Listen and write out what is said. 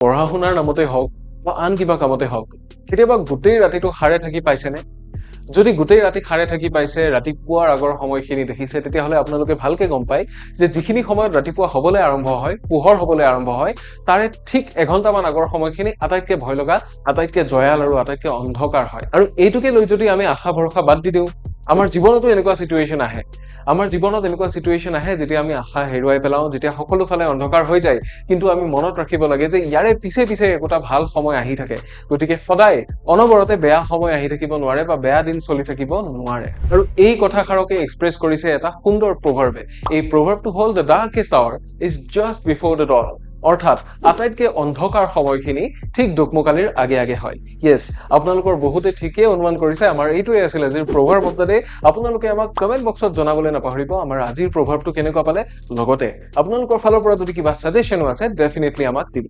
পঢ়া শুনাৰ নামতে হওক বা আন কিবা কামতে হওক কেতিয়াবা গোটেই ৰাতিটো সাৰে থাকি পাইছেনে? যদি গোটেই ৰাতি সাৰে থাকি পাইছে, ৰাতিপুৱাৰ আগৰ সময়খিনি দেখিছে, তেতিয়াহ'লে আপোনালোকে ভালকে গম পায় যে যিখিনি সময়ত ৰাতিপুৱা হ'বলৈ আৰম্ভ হয়, পোহৰ হ'বলৈ আৰম্ভ হয়, তাৰে ঠিক এঘণ্টামান আগৰ সময়খিনি আটাইতকৈ ভয় লগা, আটাইতকৈ জয়াল আৰু আটাইতকৈ অন্ধকাৰ হয়। আৰু এইটোকে লৈ যদি আমি আশা ভৰসা বাদ দি দিওঁ, আমাৰ জীৱনতো এনেকুৱা চিটুৱেশ্যন আহে। আমাৰ জীৱনত এনেকুৱা চিটুৱেশ্যন আহে যেতিয়া আমি আশা হেৰুৱাই পেলাওঁ, যেতিয়া সকলো ফালে অন্ধকাৰ হৈ যায়, কিন্তু আমি মনত ৰাখিব লাগে যে ইয়াৰে পিছে পিছে একোটা ভাল সময় আহি থাকে। গতিকে সদায় অনবৰতে বেয়া সময় আহি থাকিব নোৱাৰে বা বেয়া দিন চলি থাকিব নোৱাৰে। আৰু এই কথাষাৰকে এক্সপ্ৰেছ কৰিছে এটা সুন্দৰ প্ৰভাৰ্বে। এই প্ৰভাৰ্বটো হ'ল the darkest hour is just before the dawn. অৰ্থাৎ আটাইতকৈ অন্ধকাৰ সময়খিনি ঠিক দোকমোকালিৰ আগে আগে হয়। য়েছ, আপোনালোকৰ বহুতে ঠিকেই অনুমান কৰিছে। আমাৰ এইটোৱে আছিল আজিৰ প্ৰভাৰ্ব অফ দ্য ডে। আপোনালোকে আমাক কমেণ্ট বক্সত জনাবলৈ নাপাহৰিব আমাৰ আজিৰ প্ৰভাৰ্বটো কেনেকুৱা পালে। লগতে আপোনালোকৰ ফালৰ পৰা যদি কিবা ছাজেশ্যনো আছে ডেফিনেটলি আমাক দিব।